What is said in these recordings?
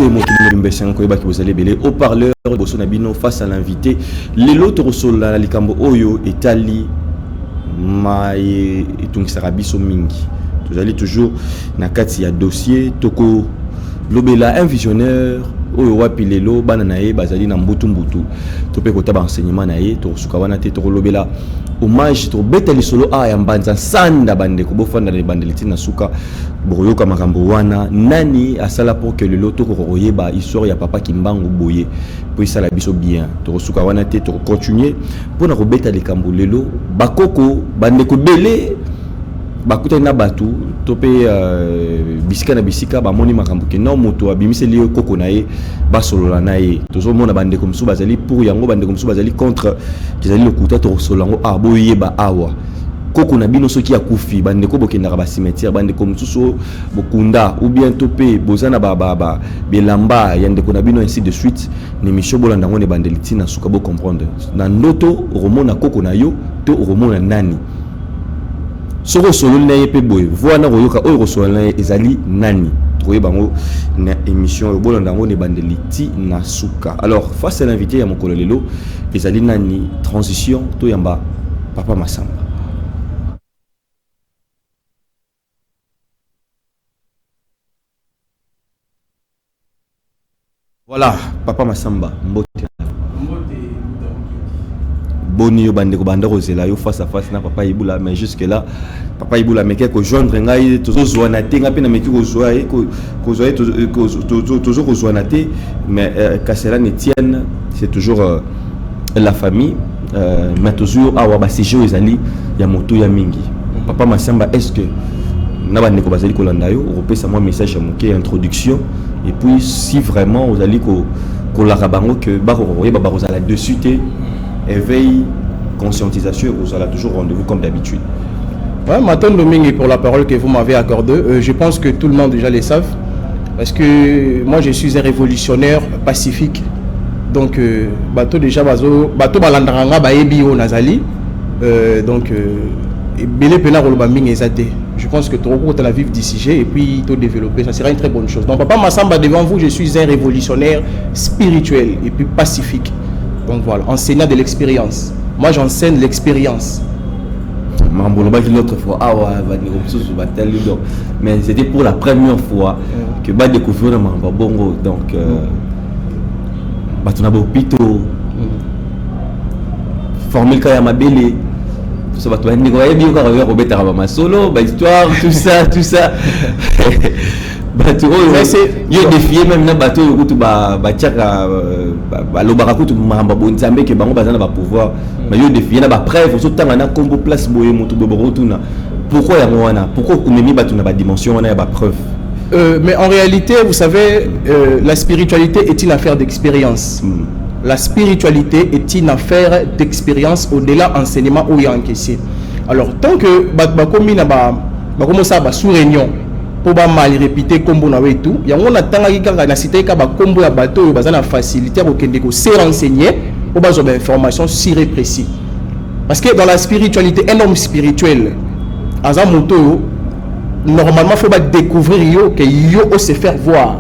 Mbote Mokimbesang Koyeba qui vous allez belé au parleur Bosso Nabino face à l'invité. Les lots Rosola Likambo Oyo Etali Maye et Tungsarabiso Mingi. Vous allez toujours Nakati ya dossier Toko Lobela un visionnaire Oyo wapi lelo bananae bazali na mbutu tope kota ba enseignement nae to sukawana te to lobela hommage to beteli solo a ya mbanza sanda bande ko bofanda le bandeliti na suka boyoka makambo wana nani asala pour que lelo to ko royeba histoire ya papa Kimbangu boye pour ça la biso bien to sukawana te to continuer pour na robeta le kambo lelo bakoko bande ko belé bakuta na batu topé bisika na bisika ba moni makambo ke non moto abimise li koko nae basolola nae tozo mona bande comme sou bazali pour yango bande comme sou bazali contre kizali le kuta to solango aboye ba awa koko na bino soki akufi bande ko bokenda ba cimetière bande comme sou bokunda ou bien topé bozana ba belamba yande ko na bino ainsi de suite ni misho bolanda ngone bande litina suka bo comprendre na noto romona koko na yo to romona nani soko solo na yepe boy voana royoka oyo solo na ezali nani troye bango na émission bolanda ngo ne bandeliti na suka. Alors face à l'invité ya mokolo lelo ezali nani transition to yamba Papa Massamba. Voilà Papa Massamba mbote boni yo bande ko banda rozela yo face à face na Papa Ibula mais jusque là Papa Ibula meke ko joindre ngai tozo zoana te ngapi na meki ko zoa ko zoa toujours ko zoana te mais Kasera Etienne c'est toujours la famille mais toujours awa ba séjour ezali ya moto ya mingi. Papa Massamba est-ce que na bande ko bazali ko landa yo repesa moi message à moké introduction et puis si vraiment vous allez ko la rabango que ba roye ba rozala dessus te éveil, conscientisation, vous allez toujours rendez-vous comme d'habitude. Ouais, Maton Domingue pour la parole que vous m'avez accordée. Je pense que tout le monde déjà le savent. Parce que moi je suis un révolutionnaire pacifique. Donc, bateau déjà, bateau balandaranga baebi au Nazali. Donc, belé pena rolobambing ezate. Je pense que trop court la vivre d'ici et puis tout développer, ça sera une très bonne chose. Donc, Papa Massamba devant vous, je suis un révolutionnaire spirituel et puis pacifique. Donc voilà, enseignant de l'expérience. Moi j'enseigne l'expérience. L'autre fois, mais c'était pour la première fois que je découvrir Bongo. Donc, on a beaucoup formé le cas Mabélé. Tout ça, solo, histoire, tout ça. Bateau yo défier même na bateau yo kutu ba tiaka ba lobaka kutu mamba bonzambe ke bango bazana ba pouvoir mais yo défier na ba preuve so tanga na combo place boye moto bobo tuna pourquoi ya mwana pourquoi kumemi batu na ba dimension wana ya ba preuve. Mais en réalité vous savez la spiritualité est une affaire d'expérience. La spiritualité est une affaire d'expérience au-delà enseignement ou ya encaissé. Alors tant que ba komi na ba commencer ba sous réunion pour pas mal répéter comme on avait tout il y a on attend la cité ka ba combo ya bateau bazana facilité pour kende ko se renseigner pour avoir des informations si précis parce que dans la spiritualité un homme spirituel azan moto normalement faut pas découvrir yo que yo se faire voir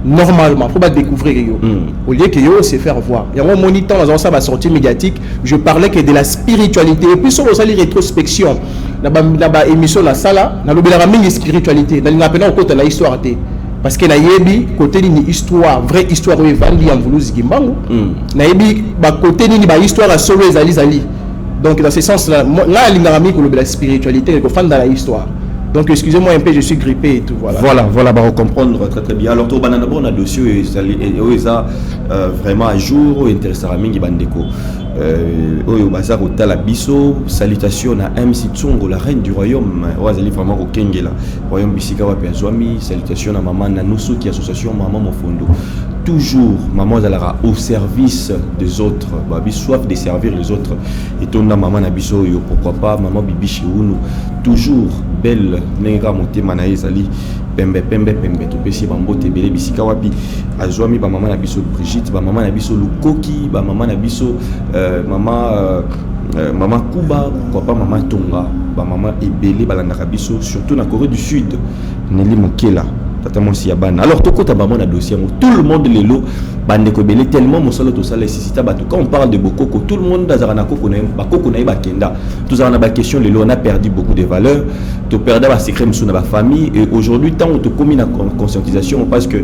normalement faut pas découvrir yo au lieu que yo se faire voir il y a un moniteur dans ça va sortir médiatique je parlais que de la spiritualité et puis sur les rétrospection na émission la sala na lobela mingi spiritualité na linga pena côté la histoire té parce que na yebi côté ni histoire vraie histoire o evandi en vuluzi Kimbangu na yebi ba côté ni ba histoire a solo ezali donc dans ce sens là na linga mingi ko lobela spiritualité ko fan dans la histoire. Donc excusez-moi un peu, je suis grippé et tout. Voilà, bah, on comprendre très bien. Alors, tout banana bon, on a dossier et ça vraiment à jour, intéressant à mingi bandeko. Oyo bazar au Talabiso, salutations à MC Tsongo, la reine du royaume. Oazali vraiment au Kengela, royaume Bisika wa Piazwami. Salutations à maman Nanuso qui association maman Mofondo. Toujours maman Zalara au service des autres. Babi soif de servir les autres. Et ton maman Nabiso yo pourquoi pas maman Bibi Chiounou. Toujours belle nenga monté manaï zali pembe to pesi bambote belé bisika wapi azwami ba maman Nabiso Brigitte ba maman Nabiso Lukoki ba maman Nabiso maman Kuba pourquoi pas maman Tonga ba maman ebélé balanda biso surtout na Corée du Sud Nelly Mokela tata mosi ya bana. Alors toko tabamo na dossier tout le monde lelo bande ko belé tellement mon solo to sala sisita ba tout quand on parle de bokoko tout le monde dans na koko na ba koko na ba kenda tous na ba question lelo on a perdu beaucoup de valeurs to perdre ba secret msou na ba famille et aujourd'hui tant on te commis na conscientisation parce que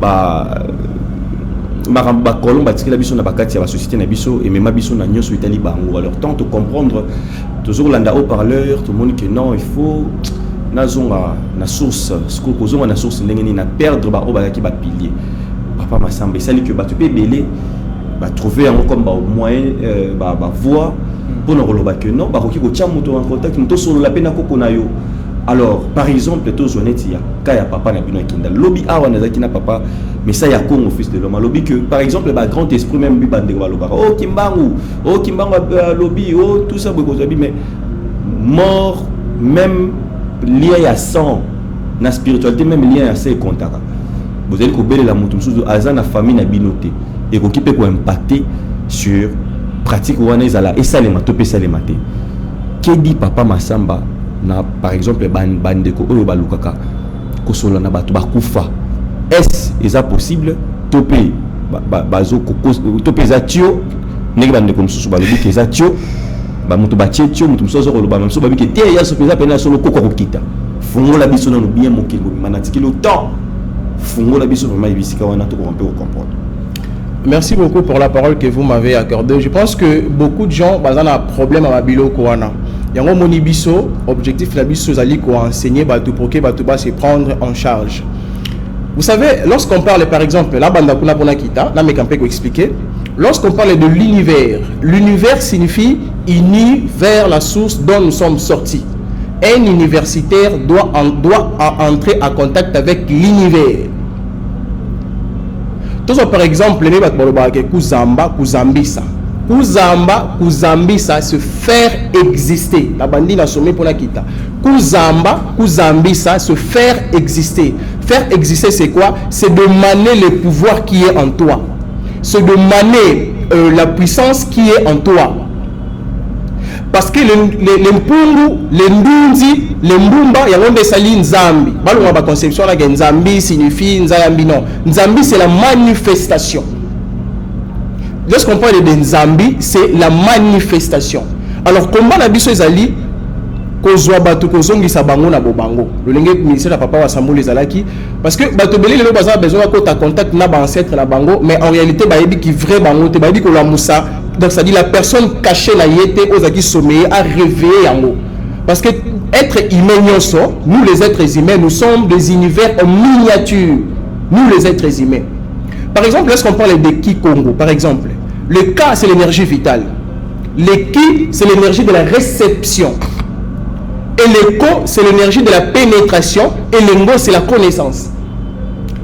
ba maramba kolon ba tikela biso na bakati ya ba société na biso et même biso na nyonso itali bango alors tant de comprendre toujours landa haut parleur tout le monde que non il faut nazonga na source ce que kozonga na source ndenge na perdre ba obaki ba pilier papa Massamba sali que ba to belé ba trouver un comme ba moyen ba voix pour ne roloba que non ba koki ko tia moto en contact moto solo la pena koko na yo. Alors par exemple to zoneti ya kaya papa na bino kinda lobby awa na zaki na papa mais ça ya Congo fils de l'homme lobby que par exemple ba grand esprit même bi bande ba loba oh kimbangu lobby oh tout ça beaucoup mais mort même lié à sang na spiritualité même lié à ses contacts vous allez que la mutu musuzu azana famille na binoté et ko kipe ko impacter sur pratique wana ezala et ça les matopé ça les maté que dit papa Massamba na par exemple bande ko oyo balukaka ko solo na bato bakufa est ça possible topé bazo ko topé zatio ngi bande ko mususu balobi ke zatio ba mutu batchetio mutu mususu ko loba mususu babi ke te ya so peza pena solo ko ko kita fungola biso na bien mokingo manatiki le temps fungola biso vraiment ibisika wana to ko comprendre. Merci beaucoup pour la parole que vous m'avez accordée. Je pense que beaucoup de gens ont un problème à Babilo Kouana. Il y a un monibiso, objectif la biso zali ko enseigner batu pour que batu ba se prendre en charge. Vous savez, lorsqu'on parle par exemple, là banda kuna pona kita, là mais ko expliquer, lorsqu'on parle de l'univers, l'univers signifie uni vers la source dont nous sommes sortis. Un universitaire doit entrer en contact avec l'univers. Par exemple, Kuzamba, Kuzambisa. Kuzambisa, se faire exister. La bandine a sommé pour la kita. Kuzambisa, se faire exister. Faire exister, c'est quoi? C'est de maner le pouvoir qui est en toi. C'est de maner la puissance qui est en toi. Parce que les mpungu, les ndunzi, les mbumba, il y a un sali nzambi. Balou ma conception là, nzambi signifie nzambi non. Nzambi c'est la manifestation. Lorsqu'on parle de nzambi, c'est la manifestation. Alors comment la biso ezali kozwa batu kozongi sa bango na bobango. Le lingue ministère de papa wa Sambou ezalaki parce que batu belé le bazar besoin ko ta contact na ba ancêtre na bango mais en réalité ba yebi ki vrai bango te ba yebi ko la musa. Donc ça dit la personne cachée la yété aux acquis sommeillés a réveillé en haut. Parce que être humain, nous les êtres humains, nous sommes des univers en miniature. Nous les êtres humains. Par exemple, lorsqu'on parle de Ki Congo, par exemple, le K c'est l'énergie vitale. Le Ki c'est l'énergie de la réception. Et le Ko c'est l'énergie de la pénétration. Et le Ngo c'est la connaissance.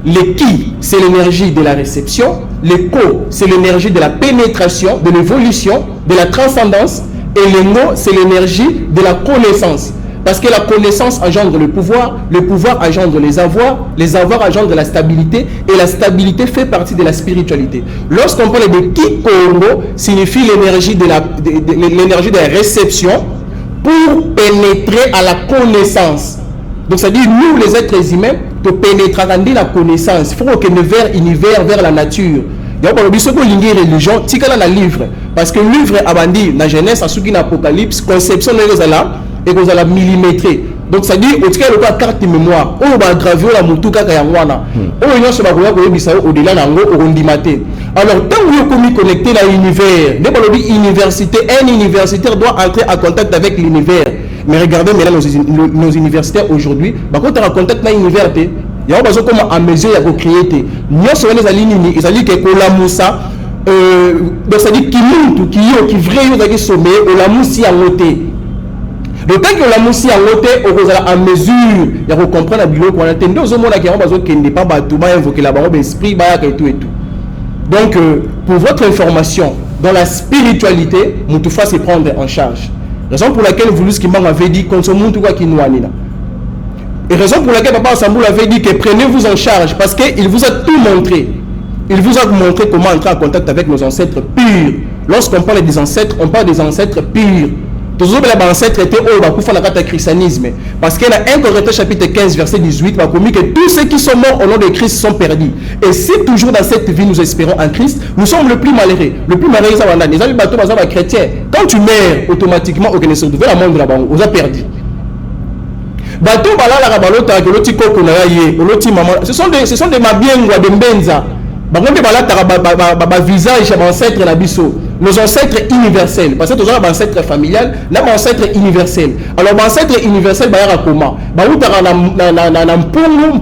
Le Ki c'est l'énergie de la réception. Le Ko, c'est l'énergie de la pénétration, de l'évolution, de la transcendance. Et le No, c'est l'énergie de la connaissance. Parce que la connaissance engendre le pouvoir engendre les avoirs engendrent la stabilité, et la stabilité fait partie de la spiritualité. Lorsqu'on parle de Ki Congo, signifie l'énergie de la réception pour pénétrer à la connaissance. Donc ça dit, nous les êtres humains, pour pénétrer dans la connaissance, il faut que nous vers la nature. Il y a une religion, il y a un livre. Parce que le livre abandi, la Genèse, la Apocalypse, conception de l'Ezala, et qu'on a millimétré. Donc ça dit, au cas où la carte de mémoire, on va graver la moutuka kayangwana. On va se battre au-delà d'un rondimaté. Alors, tant que vous êtes connecté à l'univers, dès qu'on dit université, un universitaire doit entrer en contact avec l'univers. Mais regardez maintenant nos universitaires aujourd'hui, quand on est en contact avec l'univers, il y a besoin comment à mesure il y a créer. Nous sommes les alignés, ils allaient que la moussa, donc ça dit qui monte, qui vrai, qui sommet, la moussi à monter. Donc tant que la moussi à monter, on va à mesure, il y a comprendre la bio qu'on a entendu aux hommes qui ont besoin qu'il n'est pas tout bas invoquer la barre d'esprit, et tout et tout. Donc pour votre information, dans la spiritualité, Moutoufa se prendre en charge. Raison pour laquelle vous ce qui m'avait dit consommons tout quoi qui nous anime. Et raison pour laquelle Papa Sambou avait dit que prenez-vous en charge parce qu'il vous a tout montré. Il vous a montré comment entrer en contact avec nos ancêtres purs. Lorsqu'on parle des ancêtres, on parle des ancêtres purs. tous les ancêtres étaient au Bakouf en la christianisme. Parce qu'il y a 1 Corinthiens chapitre 15, verset 18, Bakoumi, que tous ceux qui sont morts au nom de Christ sont perdus. Et si toujours dans cette vie nous espérons en Christ, nous sommes le plus malheureux. Le plus malheureux, c'est les bateaux chrétiens. Quand tu meurs, automatiquement, au Kenya, tu vas la monde là-bas, on a perdu. Bateau, ce sont des mabiengwa, des mbenza. Visage ancêtre nos ancêtres universels, parce que tous les ancêtres familial, là ancêtre universel. Alors ancêtre universel bayara comment? Bautara na mpungu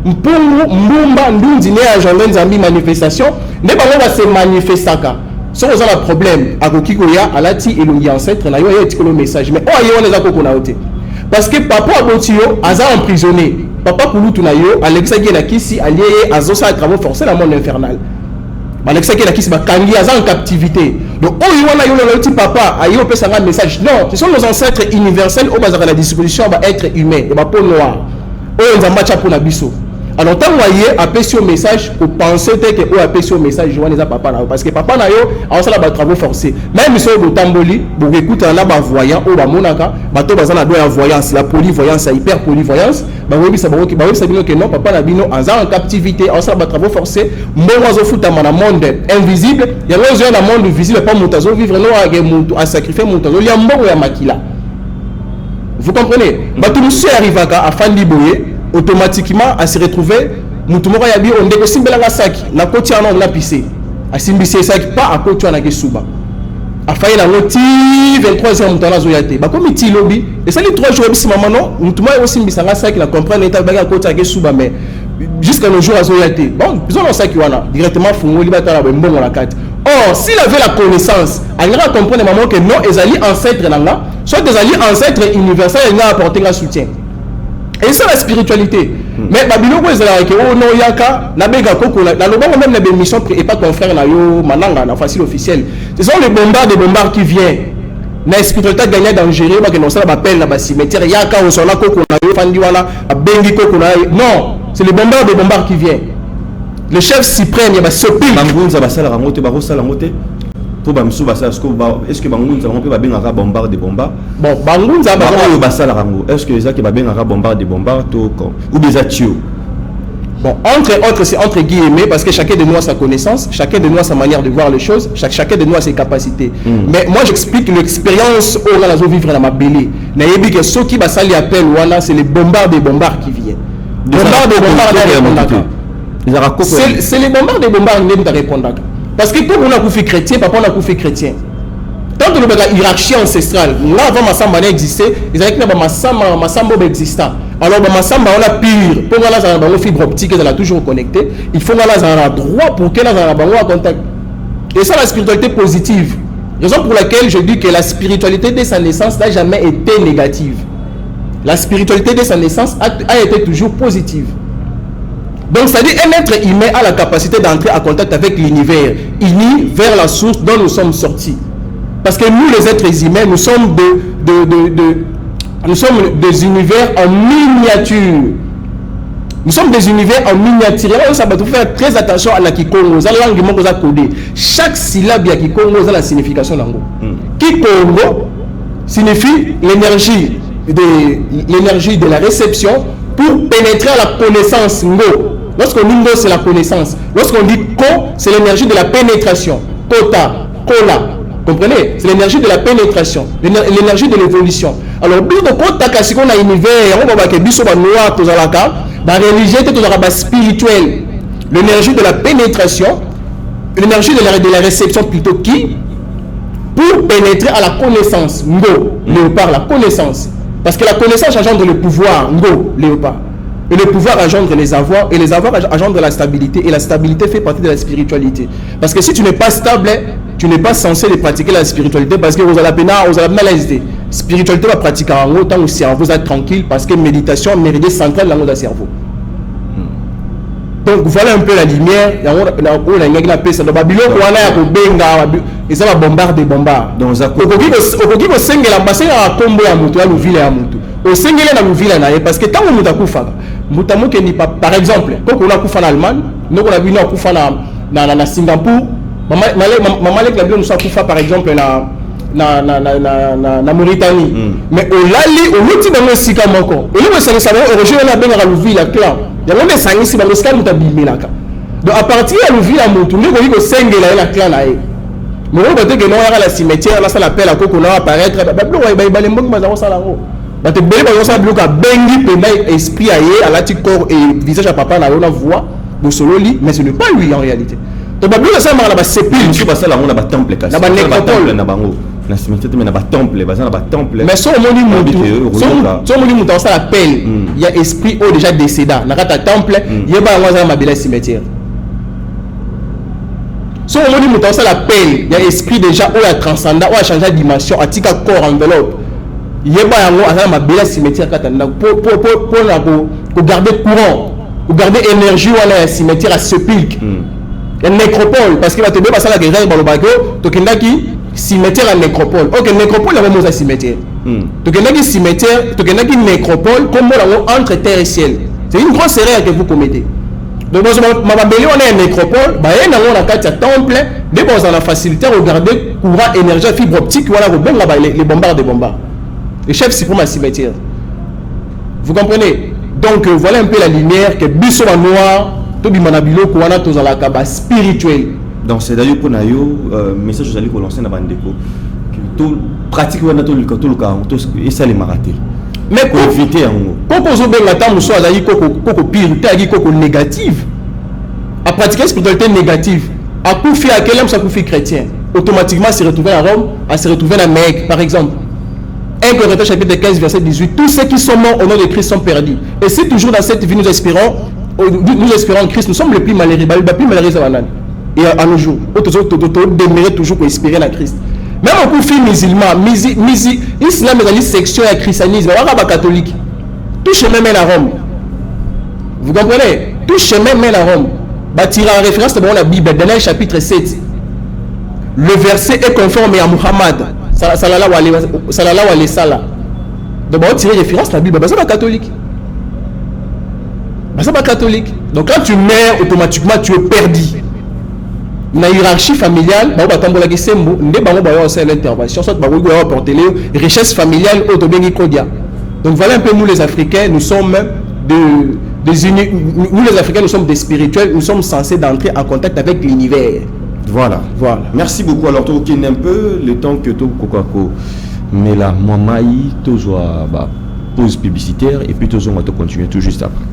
mbumba ndundi ne agenda nzambi manifestation, ne bango ba se manifestaka. Si vous avez un problème, à Kokikoya, alati elongi ancêtre na yo ya tikolo message, mais oh yo les akoko na ote. Parce que papa Abotio a emprisonné. Papa Kouloutou na yo, Alexa Genakisi allié à Zosa travaux forcés dans le monde infernal. Alexa Genakisi va kangi en captivité. Donc oh yo na yo le petit papa ayo peut un message. Non, ce sont nos ancêtres universels au bazar la disposition va être humain et va peau noire. Oh nzamba cha pour na biso. Alors tant voyez apprécier au message pour penser que ou apprécier au message je vois les papa là parce que papa na yo a ça la travaux forcés. Même si au tamboli pour écouter là ba voyant ou ba monaka bato bazana do la voyance, la polyvoyance, la hyper polyvoyance, ba oui ça ba oui ça bino que non papa na bino en captivité en ça ba travaux forcés, mbongo zo futa na monde invisible, ya lozo na monde visible pas montazo vivre no à sacrifier montazo ya mbongo ya makila. Vous comprenez? Bato monsieur arrivaka à Fandi Boye automatiquement à se retrouver mutumoko ya bi on ndeko simbela nga saki na koti ana on a pissé a simbisi saki pas à koti ana ke suba a failli la loti 23e mutana zo yate ba comme ti lobby et ça les 3 jours bisi maman non mutumo yo simbisa nga saki la comprendre état ba koti ke suba mais jusqu'à nos jours à zo yate bon besoin on saki wana directement fungoli ba tala ba mbongo la carte. Or s'il avait la connaissance il va comprendre maman que non ezali ancêtre nanga soit ezali ancêtre universel il a apporté un soutien. Et c'est la spiritualité. Mais Babylone, vous avez dit, oh non, yaka, na bega koko, na lobango même les missions et pas ton frère na yo, mananga, na facile officiel. Ce sont les bombards qui viennent. Na spiritualité gagner dangereux, parce que non ça m'appelle na cimetière yaka on sona koko na yo, fandi wana, bengi koko na yo. Non, c'est les bombards qui viennent. Le chef suprême, il va se piquer. Bangunza basala rangote, barosala rangote. Est-ce que Bangunza va bien à bombarder des bombes? Bon, Bangunza est-ce que ça qui va bien à bombarder des bombes ou des atio? Bon, entre autres, c'est entre guillemets parce que chacun de nous a sa connaissance, chacun de nous a sa manière de voir les choses, chacun de nous a ses capacités. Mais moi, j'explique l'expérience où on a vivre dans ma belle. Naïbi que ceux qui basali appellent voilà, c'est les bombards qui viennent. C'est les bombards qui répondent. Parce que quand on a fait chrétien, papa on a fait chrétien. Tant que la hiérarchie ancestrale, là avant Massamba n'existait, ils avaient que Massamba existant. Alors Massamba on a pire, pour là ça a fibre optique, elle a toujours connecté. Il faut là ça a droit pour qu'elle a un contact. Et ça la spiritualité positive. Raison pour laquelle je dis que la spiritualité de sa naissance n'a jamais été négative. La spiritualité de sa naissance a été toujours positive. Donc, ça dit un être humain a la capacité d'entrer en contact avec l'univers, uni vers la source dont nous sommes sortis. Parce que nous, les êtres humains, nous sommes des univers en miniature. Nous sommes des univers en miniature. Et là, ça va faire très attention à la Kikongo. Chaque syllabe à Kikongo a la signification d'ango. Kikongo signifie l'énergie de la réception pour pénétrer à la connaissance. Lorsqu'on dit ngo, c'est la connaissance. Lorsqu'on dit ko, c'est l'énergie de la pénétration. Kota, kola. Comprenez? C'est l'énergie de la pénétration, l'énergie de l'évolution. Alors, si on a un univers, on va que biso ba noir, tous à la carte, la religion, tout à la spirituelle. L'énergie de la pénétration, l'énergie de la réception plutôt qui, pour pénétrer à la connaissance. Ngo, léopard, la connaissance. Parce que la connaissance engendre le pouvoir. Ngo, léopard. Et le pouvoir engendre les avoirs, et les avoirs engendrent la stabilité, et la stabilité fait partie de la spiritualité. Parce que si tu n'es pas stable, tu n'es pas censé pratiquer la spiritualité, parce que vous avez la maladie. Spiritualité va pratiquer en haut, tant que le cerveau est tranquille, parce que méditation, méridien central dans le cerveau. Donc voilà un peu la lumière. Parce que tant que par exemple, quand on a coupé en Allemagne, nous on a vu à Singapour, maman nous a coupé par exemple na Mauritanie. Mais au lali au loti dans sika moko. Et le ça savait origine na benga Louville clan. Ya ngombe sangisi ba mesika mutabimilaka. Donc à partir de Louville à Motu, ndeko yiko sengela la clan na e. Mais on va dire que non ya la cimetière là ça l'appelle à koko na apparaître ba blo ba balembongo maza sala ngo. Ba te bele ba ça bloka bengi penda esprit aye à la corps et visage à papa na ona voix Bossololi, mais ce n'est pas lui en réalité. Donc Babylone ça m'a la sépulcre. Je passe là on a ba temple cassé. Na ba nécropole na bango. Na cimetière mais na ba temple, ba na ba temple. Mais son moni mutu ça l'appelle. Il y a esprit au déjà décédé. Na kata temple, il y a ba ngwa za mabela cimetière. Son moni mutu ça l'appelle. Il y a esprit déjà au a transcendant, au a changé de dimension, a tika corps enveloppe. Il y a ba ngwa za mabela cimetière kata pour garder courant. Pour garder énergie ou la cimetière à sépulcre. La nécropole, parce que va te dire ça la guerre dans le bateau, tu as qui cimetière à nécropole. Ok, nécropole la même cimetière. Tu as qui cimetière, tu as qui nécropole comme entre terre et ciel. C'est une grosse erreur que vous commettez. Donc ma belle on est un nécropole, bah il y a un temple, mais bon ça la facilité à regarder courant énergie fibre optique voilà les bombards des bombards. Le chef c'est pour ma cimetière. Vous comprenez? Donc voilà un peu la lumière que biso noir to bimana biloko wana to zala ka ba spirituel. Donc c'est d'ailleurs pour nayo message vous allez ko lancer na bandeko que tout pratique wana to le ka et ça les maraté. Mais pour éviter en koko zo benga ta muso azali koko pire ta koko négative. À pratiquer spiritualité négative, à koufi à quel homme ça koufi chrétien, automatiquement se retrouver à Rome, à se retrouver à Mecque par exemple. 1 Corinthiens chapitre 15 verset 18, tous ceux qui sont morts au nom de Christ sont perdus. Et si toujours dans cette vie nous espérons en Christ, nous sommes les plus malheureux, les plus malheureux et à nos jours, nous demeurer toujours pour espérer en Christ. Même au coup de musulman, l'islam est une section du christianisme, on va catholique. Tout chemin mène à Rome. Vous comprenez? Tout chemin mène à Rome. Bâtir en référence dans la Bible, Daniel chapitre 7. Le verset est conforme à Muhammad. Sallallahu alayhi wa sallam. Donc on tire référence à la Bible, c'est pas catholique. C'est pas catholique. Donc quand tu meurs automatiquement tu es perdu. La hiérarchie familiale, bah on va la sembo, ndé bango ba yo c'est l'intervention, soit ba go apporter les richesses familiales au domaine kodia. Donc voilà un peu nous les Africains, nous sommes nous les Africains nous sommes des spirituels, nous sommes censés d'entrer en contact avec l'univers. Voilà. Merci beaucoup. Alors, tu as un peu le temps que tu as mais la maman, tu as pause publicitaire et puis tu vas continuer tout juste après.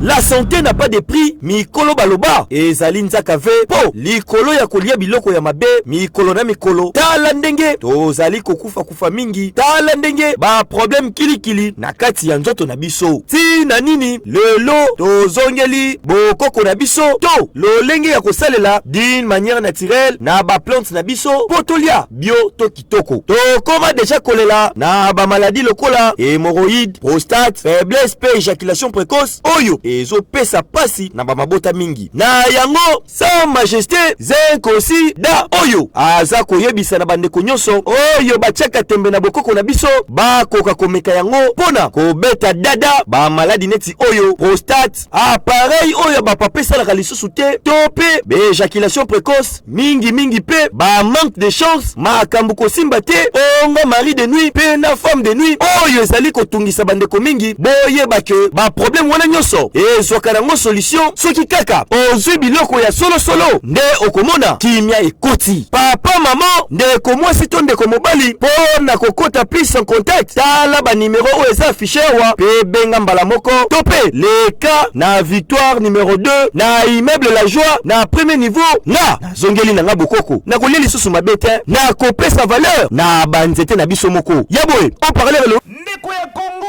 La santé n'a pas de prix, mikolo baloba. Et zalinza kave, po, likolo ya kolia biloko ya mabe, mikolo na mikolo. Tala ndenge, to zali kokufa kufa mingi. Tala ndenge, ba problème kili na kati ya nzoto na biso. Ti na nini, lelo, to zongeli, bokoko na biso. To, lolenge ya kosalela, d'une manière naturelle, na ba plante na biso. Potolia, bio to kitoko. To koma deja kolela, na ba maladie lokola, hémorroïde, prostate, faiblesse, pe éjaculation précoce, oyo. Ezo pesa pasi na bamabota mingi na yango sa majesté zenkosi da oyo aza koyebisa na bandeko nyonso oyo bachaka tembe na bokoko na biso bakoka komeka yango pona kobeta dada ba maladi neti oyo prostate appareil oyo bapapesalaka lisusu te to pe éjaculation précoce mingi pe ba manque de chance makambo kosimba te onga mari de nuit pe na femme de nuit oyo ezali kotungisa bandeko mingi boyeba ke ba problème wana nyonso ezwaka nango solution soki kaka ozwi biloko ya solo nde okomona kimia ekoti papa mama ndeko mwasi to ndeko mobali mpo na kokota plus en contact tala banimero oyo eza affiche awa mpe benga mbala moko to mpe leka na victoire numéro 2 na immeuble la joie na premier niveau nga nazongeli na nga bokoko nakolia lisusu mabe te nakopesa valeur na banzete na biso moko ya boye oparler lo ndeko ya Congo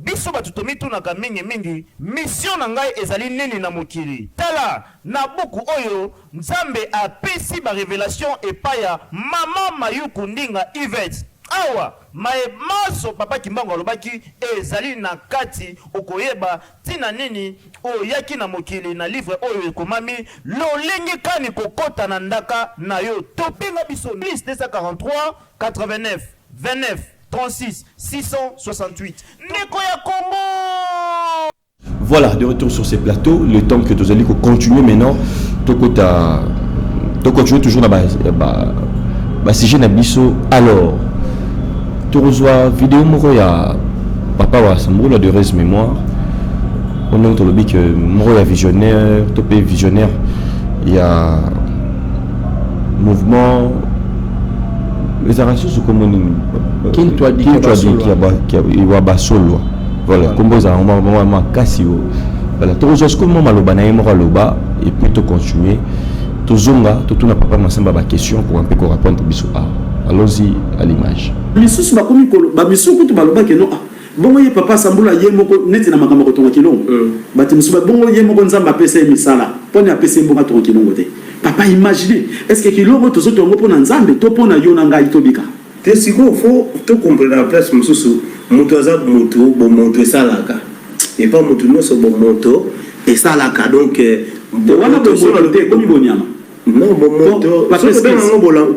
biso batutomi tunaka mingi mission na ngai ezali nini na mokili tala na buku oyo nzambe apesi ba révélation epai ya mama Mayuku Ndinga Yvette awa maso papa Kimbango alobaki ezali na kati okoyeba tina nini oyaki na mokili na livre oyo ekomami lolenge kani kokota na ndaka na yo topinga biso liste 243 89 29 36 668 Ndeko ya Congo. Voilà, de retour sur ces plateaux, le temps que tu allez continuer maintenant, Tokota Donc continuer toujours dans le sujet Nabiso. Alors, tu reçois vidéo moro ya papa wa Sambula de heureuse mémoire. On a entendu que moro ya visionnaire, topé visionnaire, il y a mouvement les arrangements sont comme qui toi dit qu'il y a basolo. Voilà, comme ça on va casser. Voilà, tu reçois comment maloba na moro loba et puis tu continuer. Tozonga, tout n'a pas masamba ba question pour un peu répondre biso a. Allons-y à l'image. Misusu ba komi ko ba misusu to baloba ke no ah. Bongo ye papa Sambula ye moko neti na makambo ko tonga kilongo. Bati musu ba bongo ye moko nzamba pesa misala. Poni apesa mbonga tonga kilongo te. Papa imagine est-ce que kilongo tozo tongo pona nzambe to pona yona ngai to bika. Te siko faut to comprendre la place mususu moto azabu moto bon moto salaka. Et pas moto no so bon moto et salaka donc wana to solo te komi bonyama. Non, bon moto.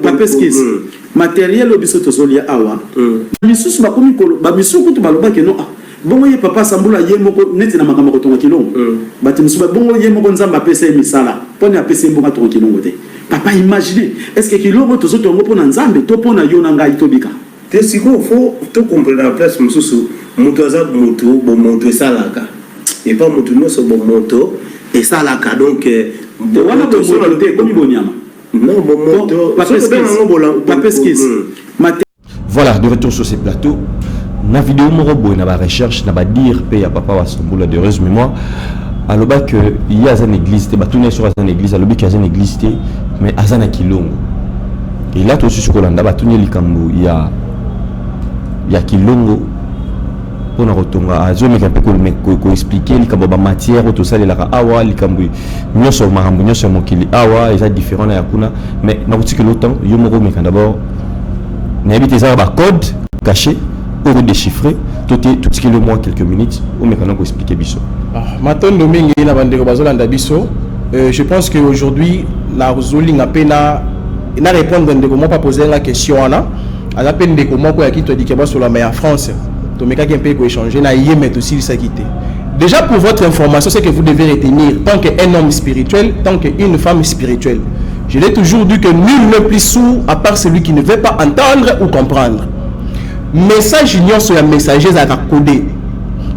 Papa skis. Matériel obiso to solia awa. Misusu ba komi ko ba misuku to baloba ke no ah. Bongo ye papa Sambula ye moko neti na makambo ko tonga kilongo. Bati musu ba bongo ye moko nzamba pesa misala. Poni apesa mbonga tonga kilongo te. Papa imagine est-ce que kilongo to soto ngo pona nzambe to pona yona ngai to bika. Te siko faut to comprendre la place mususu moto azabu moto bon moto salaka. Et pas moto no so bon moto et salaka donc wana to solo te komi bonyama. Non, bon moto. Papa skis. Voilà, de retour sur ces plateaux. Na vidéo morobo na ba recherche na ba dire pe à papa wa Sambula de heureuse mémoire. Aloba que il y a une église, te batune sur une église, alobi qu'il y a une église mais azana kilongo. Et là tout sur Kolanda batune likambo il y a kilongo pour na rotonga azo me kapeko ko expliquer likambo ba matière to sale la awa likambo nyoso mahambo nyoso mokili awa eza différent na yakuna mais na kutiki longtemps yo moko me d'abord na habite ça ba code caché ou déchiffré tout ce qui le mois quelques minutes ou me kana ko expliquer biso. Matondo mingi na bandeko bazolanda biso. Je pense que aujourd'hui la rozolinga pena na répondre ndeko mo pas poser la question ana ala peine ndeko moko ya kitwa dikeba sur la mer en France. Tomeka qui un peu échanger na yé aussi ça quitter. Déjà pour votre information, c'est que vous devez retenir tant qu'un homme spirituel, tant qu'une femme spirituelle. Je l'ai toujours dit que nul n'est plus sourd à part celui qui ne veut pas entendre ou comprendre. Message union sur la messager à coder.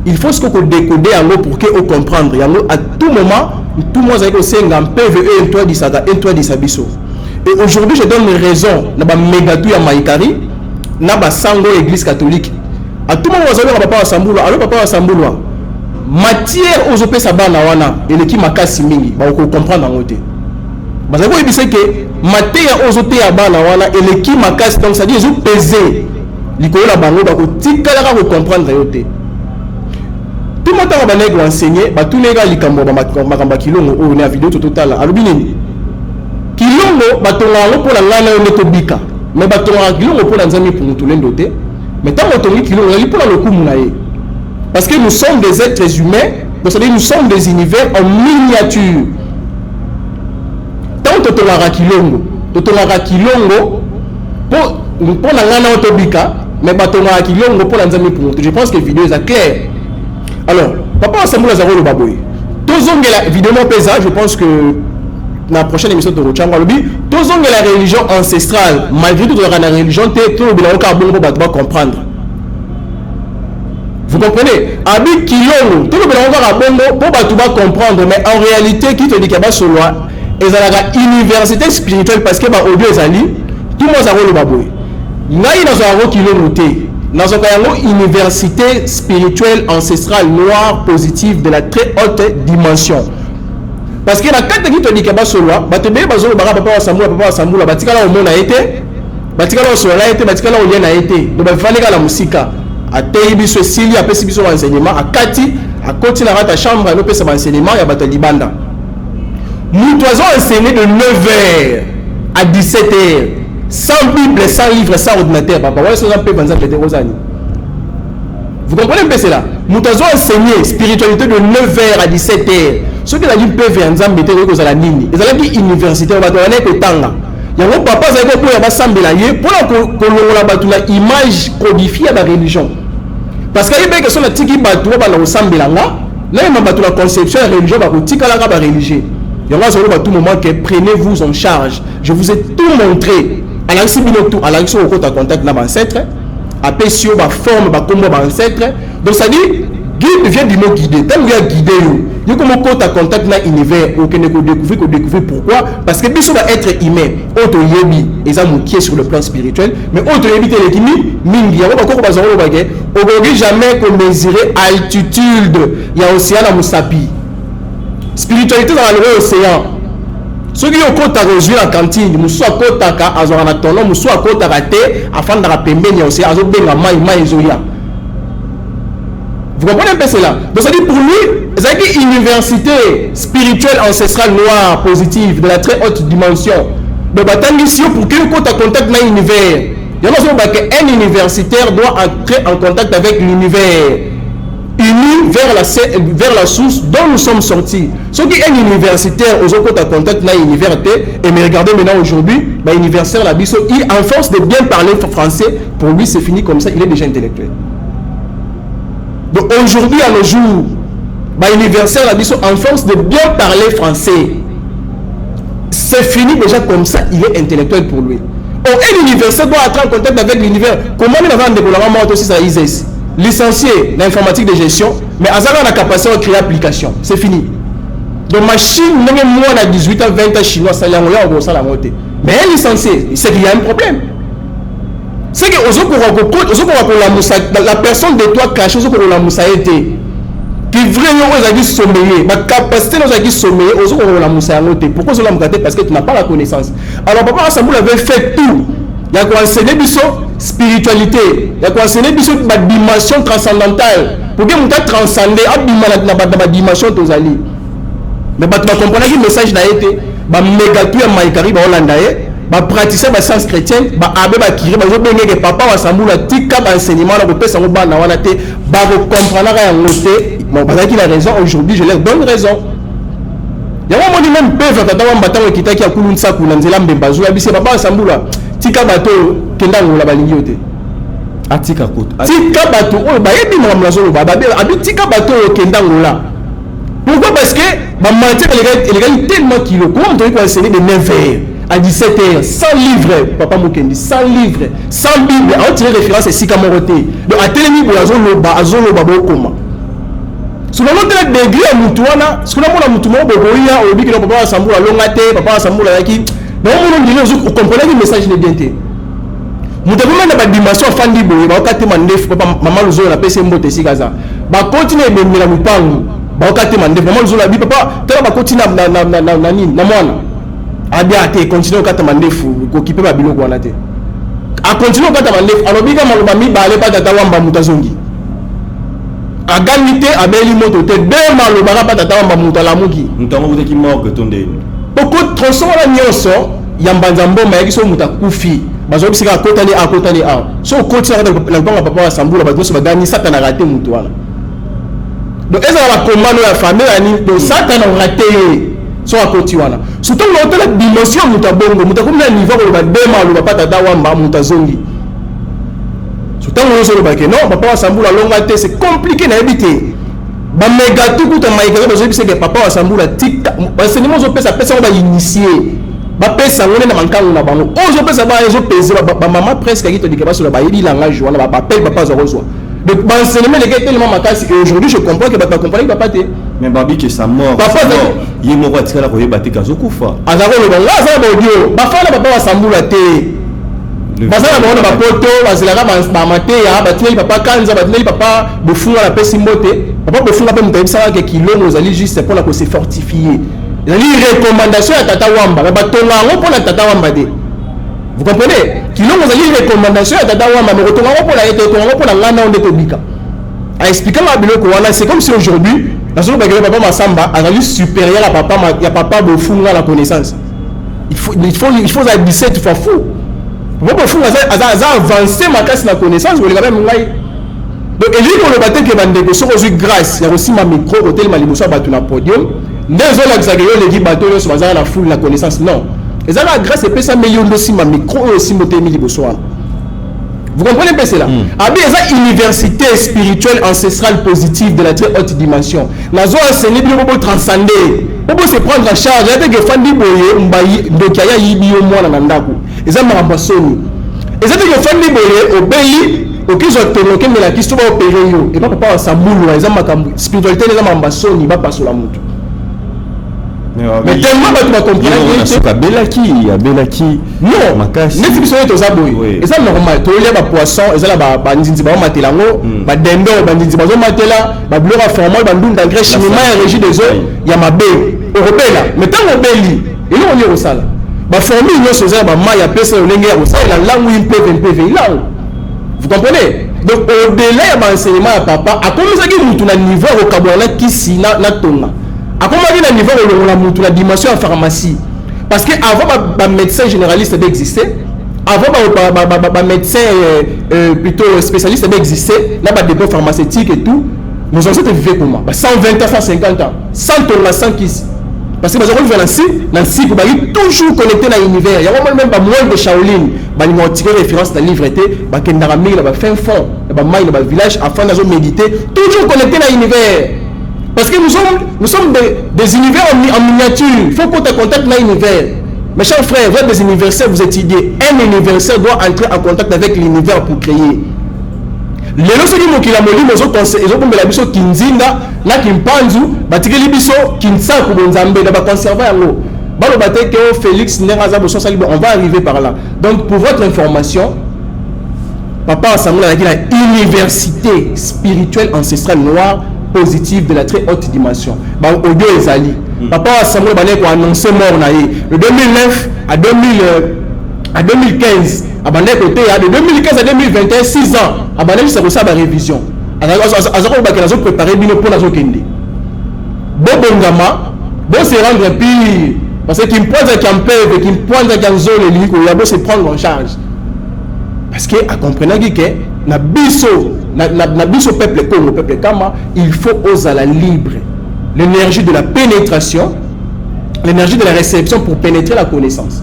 Il faut ce qu'on décoder en haut pour que on comprendre. À tout moment, tout le monde a aussi un PVE et toi dit ça, et toi dit ça biso. Et aujourd'hui, je donne une raison. Na ba mégatou ya Maïkari, na ba sango église catholique. À tout moment, vous avez papa Sambula, alors papa Sambula, matière aux opé sabana wana, et l'équipe makasi mingi, bah on comprend en côté. Parce que vous savez que matière aux opé abana wana, et l'équipe makasi, donc ça dit ils ont pesé. L'icône la bango, bah on tika la comprendre yote. Tout le monde a bango enseigné, bah tous les gars likambo, bah makamba kilongo, on est à vidéo total. Alors binini, kilongo, bah ton lango pour la lana on est au bika, mais bah ton kilongo pour la nzami pour nous tous les dotés. Mais tant qu'on dit qu'il est pour le coup, parce que nous sommes des êtres humains, c'est-à-dire nous sommes des univers en miniature. Tant que tu as kilongo, pour la lana autobika, mais tu as kilongo pour la nzami pour. Je pense que la vidéo est claire. Alors, papa Sambula Zaro le baboy. Tous la vidéo pesa, je pense que dans la prochaine émission de Rochanga Lobi, tous ont la religion ancestrale, malgré tout la religion, tout le monde va comprendre. Vous comprenez? Abi Kilongo, tout le monde va comprendre, mais en réalité, qui te dit qu'il y a sur loi, ils ont la université spirituelle parce que audio est ali, tout le monde a le baboui. N'a y dans un Kilongo té, dans une université spirituelle ancestrale noire positive de la très haute dimension. Parce que la carte qui te dit qu'il y a sur loi, bah te bé bazo papa Sambula, batikala au monde a été, batikala au soleil a été, batikala au lien a été. Donc il fallait que la musique a télébiso Sili a pesi biso enseignement a Kati a côté la rata chambre a no pesa enseignement ya bato libanda. Nous toisons enseigné de 9h à 17h sans Bible, sans livre, sans ordinateur. Papa, voilà ce qu'on peut penser à Rosani. Vous comprenez un peu cela? Nous avons enseigné spiritualité de 9h à 17h. Ceux qui ont dit PV en Zambie, ils ont la nini. Ils ont dit université, ils ont dit tanga. Il y a un papa qui a dit pour la image codifiée à la religion. Parce qu'il y a des personnes qui ont dit que la conception de la religion, Il y en a à tout moment que prenez-vous en charge. Je vous ai tout montré. À l'accès tout, à l'accès au contact dans l'ancêtre, à PCO, ma forme, ma combo, ma ancêtre. Donc ça dit, guide vient du mot guider. Tant que vous avez guidé, il y a comme un contact dans l'univers, aucun ne découvrir pourquoi. Parce que Bissot va être humain. Autre yebi, et ça qui est sur le plan spirituel. Mais autre yebi, c'est l'équilibre. Mingi, on va encore passer au baguette. On ne jamais qu'on mesurer altitude. Il y a océan à Moussapi. Spiritualité dans l'océan. Ceux qui ont compte à rejoindre la cantine, nous sommes à côté à Azoranaton, nous sommes à côté à rater, afin de la pembe, il y a aussi à Zobéna, Maïzoya. Vous comprenez un peu cela? Donc, ça dit pour lui, c'est une université spirituelle ancestrale noire, positive, de la très haute dimension. Donc, ici pour qu'il compte à contact dans l'univers. Il y a un universitaire doit entrer en contact avec l'univers. Unis vers la source dont nous sommes sortis. Ceux qui sont universitaires, aux autres contact dans l'univers, et me regardez maintenant aujourd'hui, universitaire la biso, il en force de bien parler français, pour lui c'est fini comme ça, il est déjà intellectuel. Donc aujourd'hui à nos jours, universitaire la biso, en force de bien parler français, c'est fini déjà comme ça, il est intellectuel pour lui. Un universitaire doit entrer en contact avec l'univers. Comment il va en développement aussi ça ISS? Licencié dans l'informatique de gestion, mais à la capacité de créer application. C'est fini. Donc, machine, même moi, à 18 ans, 20 ans, chinois, ça y est, on va la monter. Mais un licencié, c'est qu'il y a un problème. C'est que la personne de toi cache, la moussa été. Qui vraiment, vous avez sommeillé. Ma capacité, vous avez sommeillé, vous avez la moussa été. Pourquoi vous l'avez gâté? Parce que tu n'as pas la connaissance. Alors, papa Assamboul avait fait tout. Il y a quoi enseigner biso spiritualité, il y a quoi enseigner biso ma dimension transcendantale pour que nous transcender à ma dimension tozali. Mais tu vas comprendre que le message n'a été ba méga tu à maïkari ba hollandaise ba pratiquer ba science chrétienne ba abe ba kiri ba zo benga que papa wa sambula tika ba enseignement na ko pesa ngo bana wana te ba comprendre ya ngote bon parce qu'il a raison aujourd'hui je leur donne raison. Il y a un moment même peuvent tata wa mbatango kitaki ya kulunsa kunanzela mbemba zo ya bise papa wa sambula tika bato kenda ngola balingi yote atika kota tika bato oyo bayebi na mlazo ba abi tika bato kenda ngola. Pourquoi? Parce que ma matière elle gagne tellement kilo. Comment on doit enseigner de 9h à 17h 100 livres papa Mokendi 100 livres 100 bibles on tire référence à Sika Morote. Donc à telemi boyazo loba azoloba bokoma. Sur le nom de la degré à Mutuana, ce qu'on a mon Mutumo boboya au biki papa Sambula longate papa Sambula yaki. Donc on comprenez le message de bien. Nous devons mettre la dimension fandi boye ba okate mandef papa maman lozo na pese mbote sikaza. Ba continuer de la mupangu. Ba okate mandef maman lozo la bi papa tala ba continuer na nini na mwana. Abia ate continuer okate mandef ko kipe ba biloko wana te. A continuer okate mandef alobika maloba mi ba ale pa tata wamba mutazongi. A ganité abeli moto te be maloba pa tata wamba mutalamuki. Ntango vous qui mort que tonde. Beaucoup transforme la nyonso yambanza mbomba yaki so mutakufi bazo bisika akotani a so koti la banga papa wa sambula bazo so bagani satana raté mutu wana donc eza la commande ya famille ani donc satana raté so akoti wana surtout na la dimension mutabongo mutakomna niveau ko ba dema lo ba tata wamba mutazongi surtout on so ba ke non papa wa sambula longa te c'est compliqué na habiter ba mega tout ta maïka bazo bisika papa wa sambula tika enseignement zo pesa ba initier ba pesa ngone na mankango na bango ozo pesa ba ezo pesa ba maman presque qui te dit que ba sur ba yeli langage wana ba appel papa zo reçoit donc ba enseignement les gars tellement makasi et aujourd'hui je comprends que ba comprendre papa te mais babi que sa mort papa yi mo kwa tikala ko yeba te kazo kufa azako le ba za ba audio ba fala papa wa sambula te ba za ba ona ba poto ba zela ba mate ya ba teli papa kanza ba teli papa bofunga la pesi mbote papa bofunga pe mutayisa que kilo nous allons juste pour la ko se fortifier. La recommandation à Tata Wamba, pour la Tata Wamba. Vous comprenez? Qui l'ont une recommandation à Tata Wamba, mais retournons pour la lana de Tobika. À expliquer ma biloko, c'est comme si aujourd'hui, la zone de papa Massamba a une supérieure à papa, il y a papa Bofunga la connaissance. Il faut à 17 fois fou. Vous pouvez avancer ma casse la connaissance, vous les avez même. Donc, et lui, pour le bâtiment qui va me sur grâce, il y a aussi ma micro, hôtel, ma libosa, battu na podium. Désolé, les bateaux sur la foule, la connaissance. Non. Et ça, la grâce, c'est ça, million de ma micro, aussi, motemi libosa. Vous comprenez pas cela? Abi, c'est une université spirituelle ancestrale positive de la très haute dimension. La zone enseignée, bien pour transcender. Pour se prendre en charge, avec les fans d'Iboye, donc il y a Yibi au moins dans Nandaku. Et ça m'a embassonné. Et ça fait que les fans d'Iboye obéissent au qu'ils ont tourné, qu'ils la question va opérer. Et pas papa, ça moule, ils ont ma spiritualité, ils ont embassonné, ils vont pas sur la moto. Mais tellement tu vas comprendre que Belaki non makasi neti biso to zaboy et ça normal to lia ba poisson et ça la ba ndinzi ba matela ngo ba dendo ba ndinzi ba zo matela ba blora formal ba ndunda engrais chimique ya régie des eaux ya mabe orobela mais tant obeli et là on y resala ba formule yo soza ba ma ya pesa olenge ya resala la langue impv là vous comprenez donc au-delà ya ba enseignement ya papa a commencé ki mutu na niveau au kabwana kisi na tonga. À comment dire le niveau de la dimension en pharmacie? Parce que avant les médecins généralistes existaient, avant les médecins plutôt spécialistes existaient, là les dépôts pharmaceutiques et tout, nos ancêtres vivaient comment? 120 ans, 150 ans, 100 tonnes, 100 kiss. Parce que nous avons vu toujours connecté dans l'univers. Il y a même pas moins de Shaolin. Ils ont tiré référence dans le livre, ils ont fait un fond, ils ont fait un village afin de méditer, toujours connecté dans l'univers. Parce que nous sommes des univers en miniature. Il faut qu'on te contacte dans l'univers. Mes chers frères, vous êtes des universitaires, vous étudiez. Un universitaire doit entrer en contact avec l'univers pour créer. Les lorsque nous qui la moli, nous avons conseillé, ils ont la biso kinzinga, na kimpanzu, batiki libiso kinsaku bonzambe, na ba conserver yango. Balo baté que Félix Neraza bosso sali, on va arriver par là. Donc pour votre information, papa Samuel a dit la université spirituelle ancestrale noire positive de la très haute dimension. Bah audio ezali. Papa Samuel Bané a annoncé mort naïe. De 2009 à 2015, à Bané côté de 2015 à 2021, 6 ans. À Bané ça reçoit la révision. Azako bakela zo préparer bino pour la zo kende. Bobongama, bon se rendre pire parce qu'il me pose un campeur, qu'il me pose un ganzo le liko, il a beau se prendre en charge. Parce que à comprendre que na biso peuple Congo, peuple Kama, il faut oser la libre. L'énergie de la pénétration, l'énergie de la réception pour pénétrer la connaissance.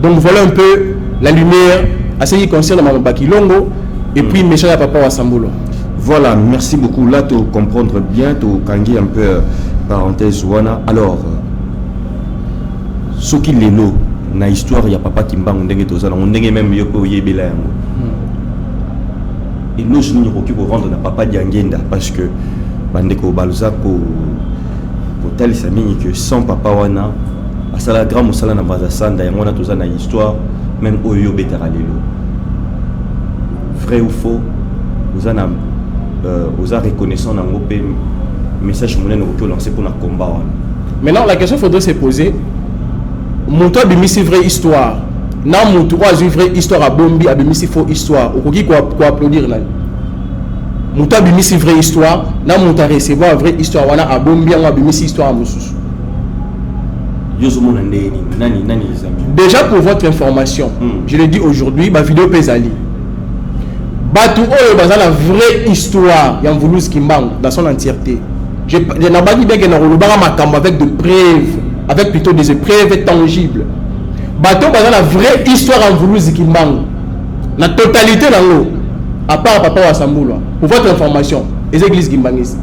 Donc voilà un peu la lumière à ce qui concerne Maman Bakilongo et puis Méchant à Papa Wassambulo. Voilà, merci beaucoup. Là, tu comprendre bien, tu kangi un peu parenthèse wana. Alors, ce qui est là, na histoire, il y a Papa Kimba, on ndenge même yoko yebela yango. Et nous, je n'ai pour rendre na Papa Diangenda parce que bandeko balzako tel samini que sans Papa wana asala grand musala na bazasanda yango na toza na histoire même oyo betara lelo. Vrai ou faux, vous en avez reconnaissant dans le message que lancé pour le combat. Maintenant, la question faudrait se poser. Mon toit de missi vraie histoire. Non, mon toit une vraie histoire à Bombi, à missi faux histoire. Au qui quoi applaudir là. Mon toit de missi vraie histoire. Non, mon toit recevoir vraie histoire. Wana à Bombi, à missi histoire à Moussous. Déjà pour votre information, je l'ai dit aujourd'hui, ma vidéo Pesali. Batou Oyo Baza la vraie histoire Yamvoulouz Kimbang dans son entièreté. Je n'ai pas dit bien que nous avec de preuves, avec plutôt des preuves tangibles. Batou Baza la vraie histoire Yamvoulouz Kimbang. La totalité dans l'eau. À part Papa Wassambulo. Pour votre information, les églises Kimbangis.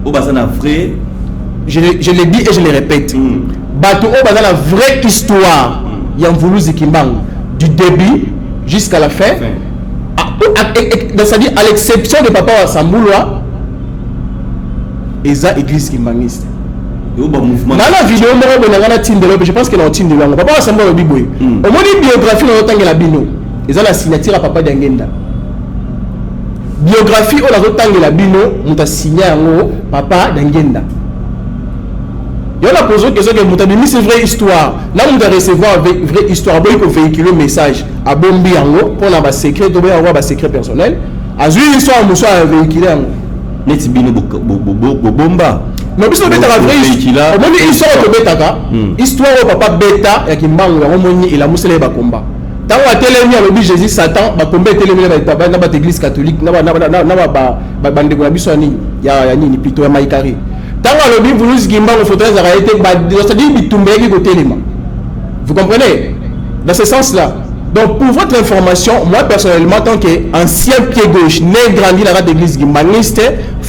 Au Baza la vraie. Je l'ai dit et je le répète. Batou Oyo Baza la vraie histoire Yamvoulouz Kimbang. Du début jusqu'à la fin. C'est-à-dire à l'exception de Papa Wassambulo et ça église kimbangiste. Dans la vidéo je pense que dans Tindelo Papa Wassambulo biboy au moins biographie dans autant que la bino et ça la signature à Papa Diangenda biographie au la autant que la bino muta signé ngo Papa Diangenda. Il y a la posé question que muta bimi c'est vraie histoire là on doit recevoir vraie histoire boy pour véhiculer message à Bombi yango pour na ba secret to ba avoir ba secret personnel azui histoire muso a véhiculer yango net bino bomba mais biso beta la vraie histoire au moins histoire to betaka histoire au papa beta ya kimbango yango moni il a musele ba combat tango atelemi a lobi Jésus Satan ba combat atelemi ba papa na ba église catholique na ba bandeko na biso ni ya nini plutôt ya maikari tango lobi Vulus Kimbango fauteuil a été c'est-à-dire bitumbe ki kotelema. Vous comprenez? Dans ce sens-là. Donc, pour votre information, moi personnellement, tant qu'ancien pied gauche, né grandi dans l'église guimbaniste,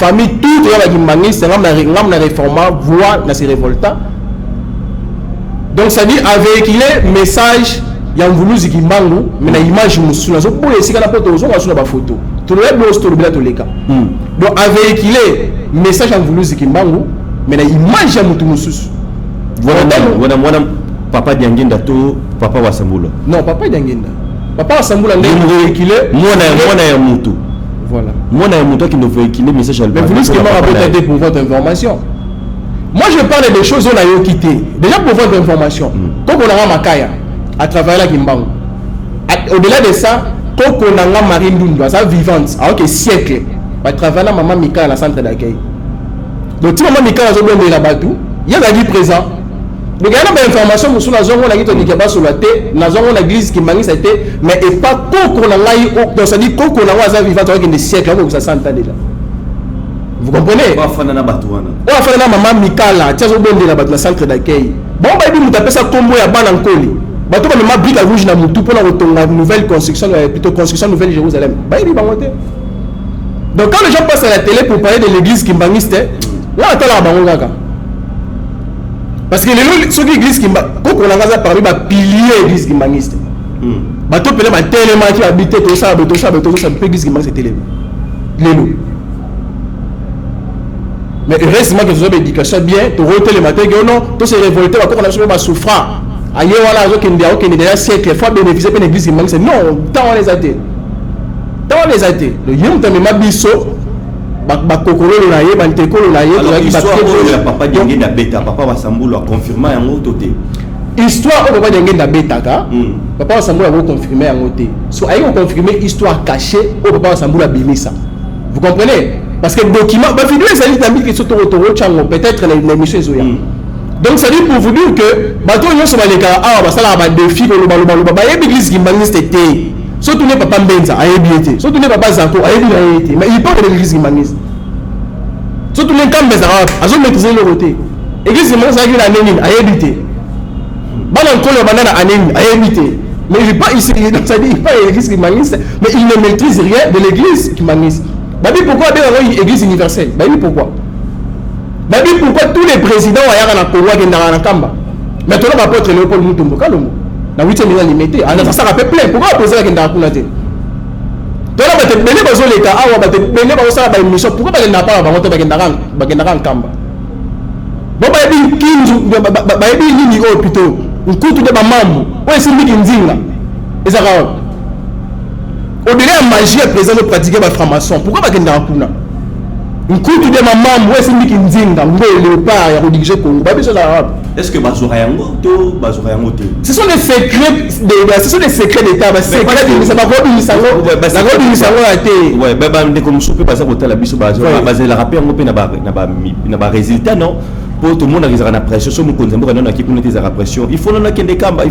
famille tout ya bakimbangistes ngam na réforma voix na se révolta. Donc ça dit à véhiculer message ya mvuluzi kimbangu mais na image musu nazo boye esika na poto ozo na ba photo to le bo sto bila to leka. Donc à véhiculer message ya mvuluzi kimbangu mais na image ya mutu mususu. Voilà moi papa Diangenda to papa Wasambula. Non, papa Diangenda. Papa Wasambula ndio véhiculer moi ya mutu. Voilà. Moi na mutu qui nous véhiculer message à mais vous ce qui m'a rapporté pour votre information. Moi je parle des choses on a eu quitté. Déjà pour votre information. Comme on a Makaya à travers la Kimbangu. Au-delà de ça, Koko Nanga Marie Ndundu, sa vivante, à aucun siècle, à travers la maman Mika à la centre d'accueil. Donc si maman Mika a besoin de la batou, il y a la vie présent. Donc il y a une information sur la zone où on a dit que pas sur la tête, la zone où l'église qui manie sa tête, mais et pas Koko Nanga, donc ça dit Koko Nanga sa vivante avec des siècles, donc ça s'entend déjà. Vous comprenez? On va faire na batouana. On va faire na maman Mika là, tiens au bon de la batou, la centre d'accueil. Bon bah il dit ça combo ya banankoli. Bato ba ma brique rouge na mutu pour la nouvelle construction, plutôt construction nouvelle Jérusalem. Bah il dit bangote. Donc quand les gens passent à la télé pour parler de l'église kimbangiste, là attends la bango kaka. Parce que les ceux qui église kimba, quand on a parlé ba pilier église kimbangiste. Bato pele ba tellement qui habite tout ça église kimbangiste télé. Lélo. Mais heureusement que vous avez éducation bien, tu retournes le matin que non, tout se révolter, on a pas souffrant. Aïe voilà, ok, déjà siècle, faut bénéficier de l'église qui manque. Non, tant on les a été. Le yom t'as même biso, bakokolo la yé, bantekolo la yé. Alors l'histoire de papa Diangenda bêta, papa Wasambula a confirmé en autre côté. Histoire au papa Diangenda bêta, papa Wasambula a confirmé en autre. So aïe on confirmé histoire cachée au papa Wasambula bimisa. Vous comprenez? Parce que le document, bah vidéo ça dit d'habitude que surtout peut-être l'émission Zoya. Donc ça dit pour vous dire que bateau yon se baleka ah bah ça là bah défi que le bah l'église qui maniste était surtout ne papa Mbenza a ébiété surtout ne papa Zako a ébiété mais il parle de l'église qui maniste surtout ne camp Mbenza a zo maîtriser le côté église qui maniste a eu la nénine a ébiété bah dans le banana a nénine a ébiété mais il pas ici donc ça dit il pas l'église qui maniste mais il ne maîtrise rien de l'église qui maniste bah dit pourquoi bien l'église universelle bah dit pourquoi Babi pourquoi tous les présidents ont na Congo qui na Kamba. Mais toi va pas Léopold Mutombo Kalongo. Na 8e million limité. Ah ça rappelle plein. Pourquoi poser la kenda kuna te? Toi va te bene bazo leka awa ba te bene ba ça ba émission. Pourquoi ba na pas ba moto ba kenda Kamba. Bon ba bi kinzu ba bi nini o plutôt. Nkutu de ba mambo. Ouais c'est miki nzinga. Ezaka. Au-delà de magie à présent de pratiquer ba franc-maçon. Pourquoi ba kenda kuna? Nkutu de maman moi c'est miki nzinga ngwe léopard ya rédiger Congo ba biso la. Est-ce que bazora yango to ce sont des secrets d'état ba secrets de ça ba ko bisango la ko bisango la té ouais ba ndeko musupe pasa ko tala biso bazora bazela rapper ngo pe na ba résultat non pour tout le monde a na pression so mu konzembo na ki kunete za pression il faut na kende kamba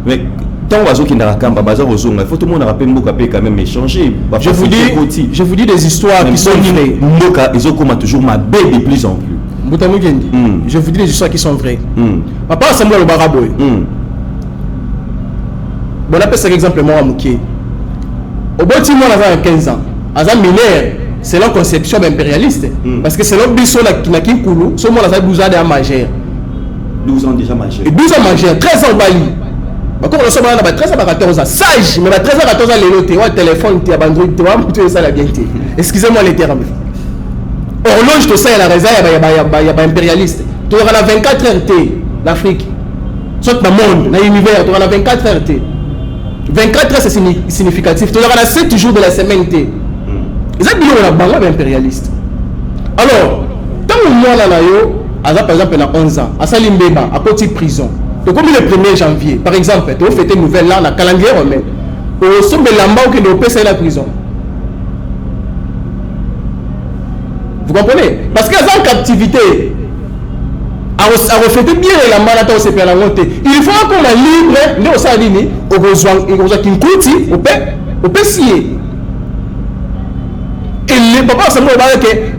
mais tant oiseau qui n'a kamba bazar aux il faut tout le monde rappelle mboka pe quand même échanger. Je vous dis des histoires qui sont vraies. Mboka ils ont comment toujours ma bête de plus en plus. Je vous dis des histoires qui sont vraies. Papa Samuel le Baraboy. Bon appelle cet exemple moi Mouké. Au bout de moi à 15 ans, Azam mineur, c'est la conception impérialiste parce que c'est l'homme biso la qui koulou, ce moi là 12 ans déjà majeur. 12 ans déjà majeur. Et 12 ans majeur, 13 ans bali. Quand on a 13 ans, 14 ans, sage, mais 13 ans, 14 ans, les notes, téléphone, tu as Android, tu as ça la bien. Excusez-moi les termes. Horloge, tout ça, il y a la raison, il y a impérialiste. Tu auras la 24 heures, l'Afrique. Soit dans le monde, dans l'univers, tu auras la 24 heures. 24 heures, c'est significatif. Tu auras la 7 jours de la semaine. Ils ont dit qu'on a banque impérialiste. Alors, tant que moi, là, par exemple, il a 11 ans, à Salimbeba, à côté de prison. Donc, comme le 1er janvier, par exemple, tu as fait une nouvelle là, dans le calendrier romain. Au sommet de l'amba, qui est au la prison. Vous comprenez? Parce qu'ils sont en captivité. À refléter bien la malade, c'est pour la montée. Il faut qu'on a libre, mais on s'est dit, au besoin, il faut qu'il coûte, au pessier. Et les papas, c'est moi, que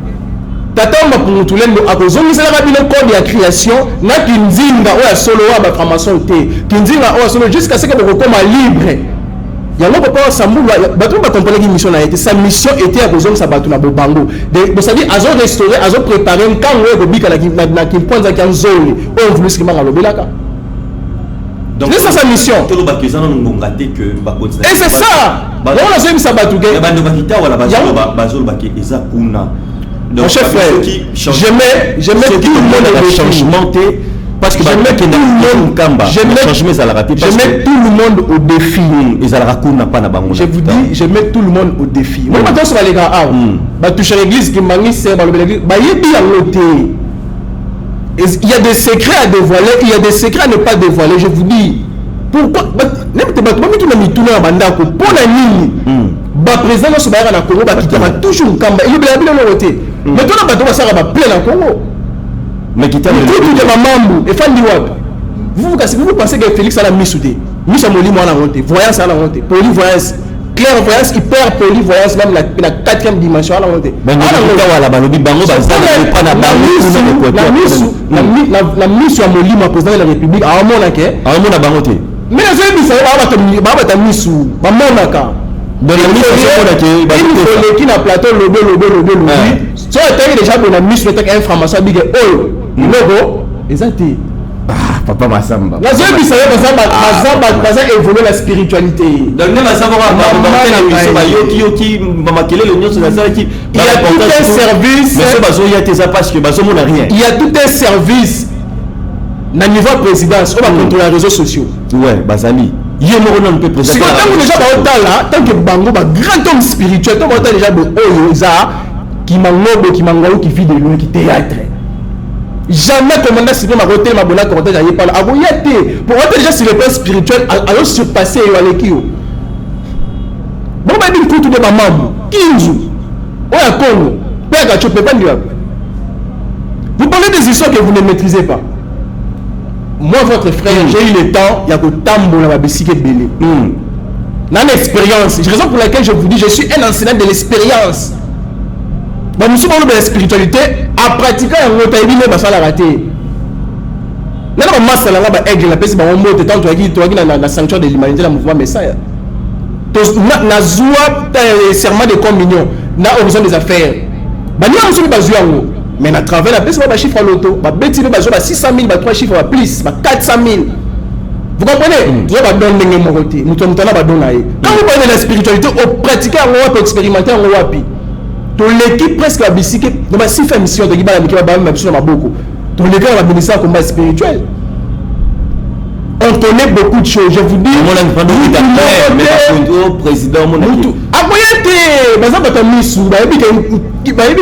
tata pour tout le monde à cause de la code de création na kinzinga ou solo wa ba formation té kinzinga ou solo jusqu'à ce que vous comme libre Il y a un papa Samboula, bateau va comprendre une mission a été. Sa mission était à cause de sa bateau na bobango. Vous savez, à ont restauré, à ont préparé un camp où il y a na qui point à zone. On voulait ce qui m'a lobelaka. Donc c'est ça sa mission. Et c'est ça. On a jamais sa bateau. Mon cher frère, je mets tout le monde au changement. Parce que je mets tout le monde au défi. Je vous dis, je mets tout le monde au défi. Moi, maintenant, sur les gars, toucher l'église qui m'a mis, il y a des secrets à dévoiler, il y a des secrets à ne pas dévoiler. Je vous dis, pourquoi président de la Congo toujours un Kamba. Il y a mais tout le monde va plein en Congo. Mais qui t'a dit vous pensez que Félix a la mise sous des mise à Molimo à la montée, voyance à la montée, polyvoyance, clairvoyance, hyper polyvoyance, même la 4e dimension à la montée. La mise sur Molimo, président de la République, à un moment mais les amis, ça va mise sous Mamonaka. Donc la mise sur qui n'a plateau lobe. So déjà on a mis sur un franc-maçon big oh logo exactement. Papa Massamba. La zone ça va évoluer la spiritualité. Donc même ça va yoki mamakele le nyonso na ça qui il y a tout un service mais bazo il y a tes parce que bazo mon rien. Il y a tout un service na niveau présidence on va contrôler les réseaux sociaux. Ouais, bazali. Il y a un peu président. Si on déjà là tant que bango ba grand homme spirituel tant que déjà qui mangobo qui mangaou qui vit de loin qui théâtre. Jamais commandant cinéma roté ma bonne commentaire j'y pas là. Aboyate pour être déjà sur le plan spirituel alors surpasser Yoalekio. Bon bah dit tout de maman Kinzu. Oya Congo. Pega tu peux pas dire. Vous parlez des histoires que vous ne maîtrisez pas. Moi votre frère, j'ai eu le temps, il y a que tambo la babisike belé. Dans l'expérience, c'est la raison pour laquelle je vous dis je suis un enseignant de l'expérience. Bah, nous sommes dans la spiritualité à pratiquer un mot taïbi mais ça la raté. Là on masse là bas aigle la pèse bah on monte tant toi qui na sanctuaire de l'humanité la mouvement messiah. Na zoua serment de communion, na horizon des affaires. Bah nous on se base yango. Mais à travers la pèse bah chiffre à l'auto, bah bêti bah 600 000 bah 3 chiffres bah plus, bah 400 000. Vous comprenez? Vous avez donné mon côté. Nous sommes là bas donner. Quand vous parlez de la spiritualité, on pratique on peut expérimenter on wapi. Ton l'équipe presque la bicycle donc si fait mission de Gibala qui va même sur ma beaucoup ton l'équipe va bénéficier un combat spirituel on connaît beaucoup de choses je vous dis mon président mon équipe aboyete mais ça va te misu ba ebi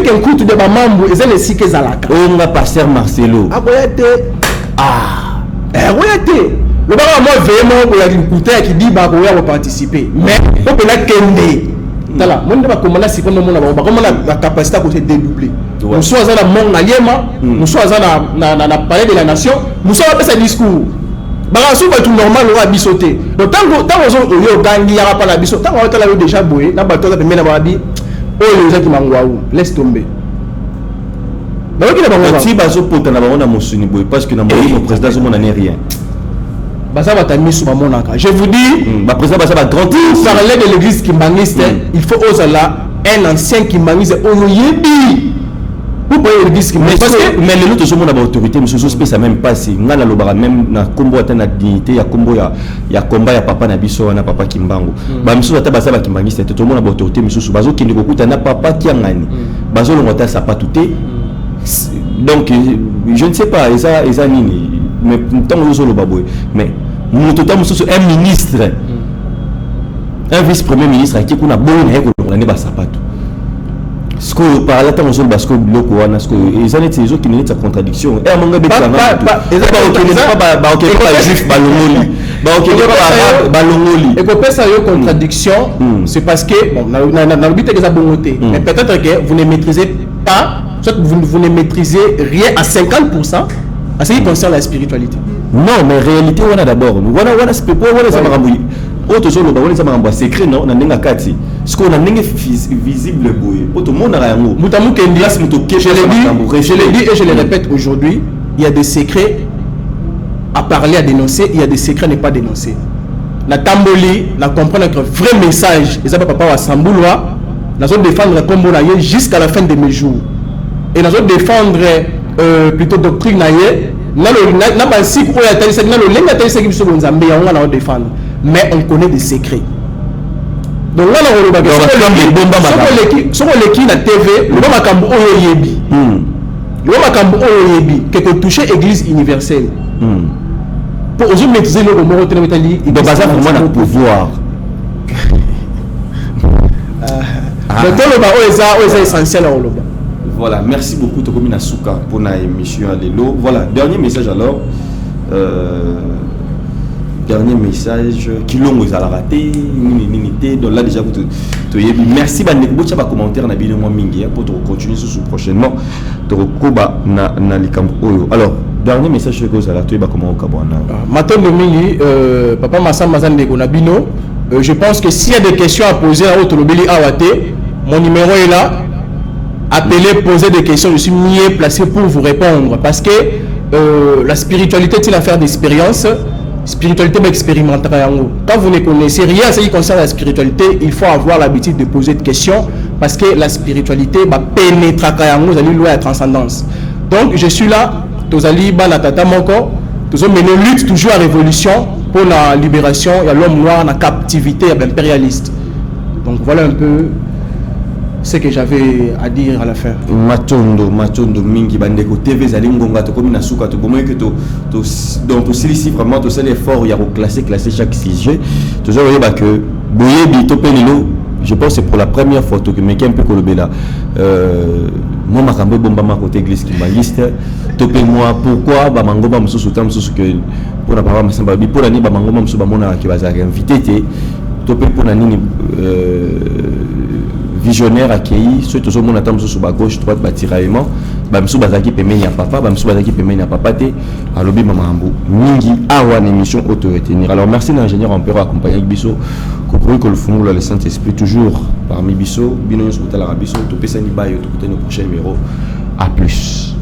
qu'un coup de mambo et les six zalaka on va passer Marcelo aboyete aboyete le bas moi vraiment pour la écouter qui dit ba va participer mais on peut la kende. Tala, moi ne vais pas commander si on a la capacité à dédoubler. Nous sommes dans le monde naliema, nous sommes dans la palais de la nation, nous sommes à ce discours. Barassou va tout normal, on va bissoter. Donc tant qu'on est au gang, il n'y aura pas la bissote. Tant qu'on est déjà boué, n'a pas le même avis. Oh les gens qui m'envoient, laisse tomber. Si bazo pour t'en avoir un monsuni boué, parce que dans mon président, je n'en ai rien. Je vous dis, parler de l'église kimbaniste, il faut oser là un ancien kimbaniste mais les autres sont autorité, monsieur Sospé, ça même pas si ngala lobara même na combo atana dignité ya combo ya combat ya papa na biso na papa kimbango ba monsieur ata basaba kimbaniste tout le monde a autorité monsieur bazo kindi kokuta na papa kiangani bazo longota ça pas touté donc je ne sais pas eza nini mais tant que je le baboué mais nous total un ministre un vice-premier ministre qui a bon on n'est pas sapato ce que par là tant on parce que bloco wana ce que ils en étaient les autres qui n'étaient pas contradiction et à mon gars juif balongoli et qu'on ça contradiction c'est parce que bon dans le but que ça bonté mais peut-être que vous ne maîtrisez pas soit vous ne maîtrisez rien à 50% à ce qui concerne la spiritualité. Non, mais réalité, on a d'abord. Voilà, c'est pour ça marambouille. Autre chose, on a marambouille secret, non, on a n'enga kati. Ce qu'on a n'enga visible bouille. Autre monde a rien. Moutamou Kendias, je l'ai dit et je le répète aujourd'hui, il y a des secrets à parler, à dénoncer, il y a des secrets à ne pas dénoncer. na tamboli na comprendre que vrai message et ça papa wa Sambulwa na zo défendre combo na ye jusqu'à la fin de mes jours et na zo défendre plutôt doctrine na ye na ba sik o ya tali na lo lenga tali sik biso nzambe ya ngana o défendre mais on connaît des secrets donc là on va sur l'équipe na TV le makambo oyo yebi le makambo oyo yebi que toucher église universelle pour aujourd'hui maîtriser le mot de l'Italie il doit baser vraiment le pouvoir donc le ba oyo essentiel au loba. Voilà, merci beaucoup Tokomina Souka pour la émission Allélo. Voilà, dernier message alors. Dernier message qui l'ont raté donc là déjà merci beaucoup de commentaire na bino mingi pour continuer sur prochainement to koba na likambo oyo. Alors dernier message que vous allez ba comment okabwana Matondo mingi papa Massamba Zandeko na bino je pense que s'il y a des questions à poser à Otolobeli Awate mon numéro est là. Appelez, posez des questions, je suis mieux placé pour vous répondre parce que la spiritualité est une affaire d'expérience. Spiritualité expérimentale. Quand vous ne connaissez rien ce qui concerne la spiritualité, il faut avoir l'habitude de poser des questions parce que la spiritualité va pénétrer vous allez louer la transcendance. Donc je suis là, tous allez banatata moko, tous allez mener lutte toujours à révolution pour la libération et l'homme noir la captivité impérialiste. Donc voilà un peu ce que j'avais à dire à la fin. Matondo mingi bandeko TV zalingonga to comme na suka to bomo que to donc aussi ici vraiment to c'est l'effort il y a classer chaque sujet toujours voyez que boyebi to penelo je pense c'est pour la première fois que mec un peu kolobela moi makambo bomba ma côté église qui magiste to pe moi pourquoi ba mangoba mususu tam mususu que pour na papa masamba bi pour la ni ba mangoba mususu ba mona ki baza invité to pe pour na nini visionnaire accueilli ceux tous mon attend sur ba gauche droite ba tiraillement ba msu bazaki pemeni ya papa ba msu bazaki pemeni ya papa te alobi mamambo mingi awa na émission auto retenir. Alors merci l'ingénieur Ampero accompagné avec biso kokuri ko le fungula le Saint-Esprit toujours parmi biso bino sur la biso to pesani bayo to kuteni au prochain numéro. À plus.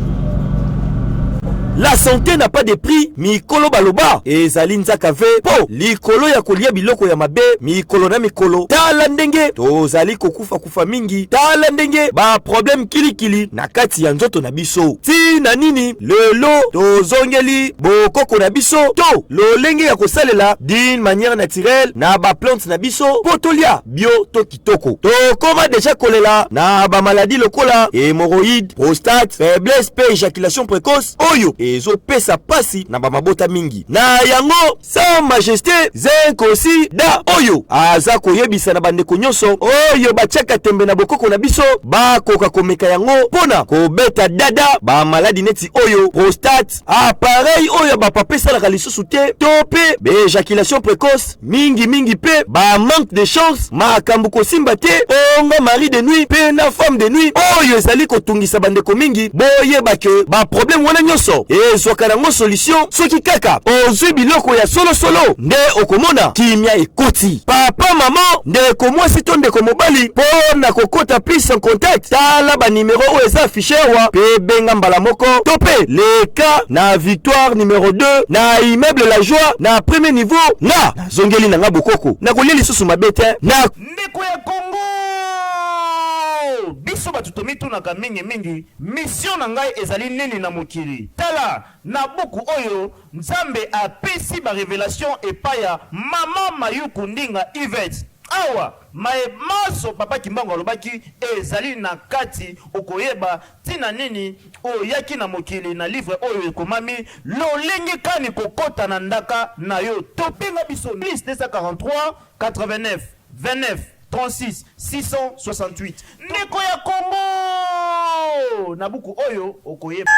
La santé n'a pas de prix, mikolo baloba. Et Zalinza kave, po, likolo ya kolia biloko ya mabe, mikolo na mikolo. Tala ndenge, to zali kokufa kufa mingi. Tala ndenge, ba problème kili na kati ya nzoto na biso. Ti na nini, lelo, to zongeli, bokoko na biso. To, lo lenge ya kosalela, d'une manière naturelle, na ba plante na biso. Potolia, bio to kitoko. To koma deja kolela, na ba maladie lokola, hémorroïde, prostate, faiblesse, pe éjaculation précoce, oyo. Ezo pesa pasi na bamabota mingi na yango sa majesté zenko aussi da oyo aza koyebisa na bandeko nyonso oyo bachaka tembe na bokoko na biso bakoka komeka yango pona kobeta dada ba maladi neti oyo prostate appareil oyo bapapesa la lisusu te tope be éjaculation précoce mingi pe ba manque de chance makambu kosimba te onga mari de nuit pe na femme de nuit oyo ezali kotungisa bandeko mingi boyeba ke ba problème wana nyonso ezwakarango solution soki kaka ozwi biloko ya solo nde okomona kimia ekoti papa maman ndeko mwasi to ndeko mobali po na kokota plus en contact tala ba numéro oyo eza affiché wa pe benga mbala moko to pe le cas na victoire numéro 2 na immeuble la joie na premier niveau na zongeli na nga bokoko na kolia lisusu mabete na ndeko ya Kongo biso batutomi tunaka mingi mission na ngai ezali nini na mokili tala na buku oyo nzambe apesi ba révélation epaya mama Mayuku Ndinga Yvette awa maso papa Kimbango alobaki ezali na kati okoyeba tina nini oyaki na mokili na livre oyo ekomami lolenge kani kokota na ndaka na yo topinga biso plus 243 89 29 36 668 ndeko ya Kongo na buku oyo okoyeba.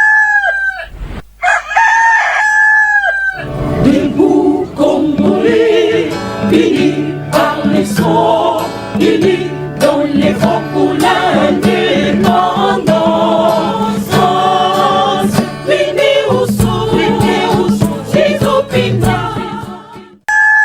Debout Congolais, unis par les sons, unis dans les rangs pour la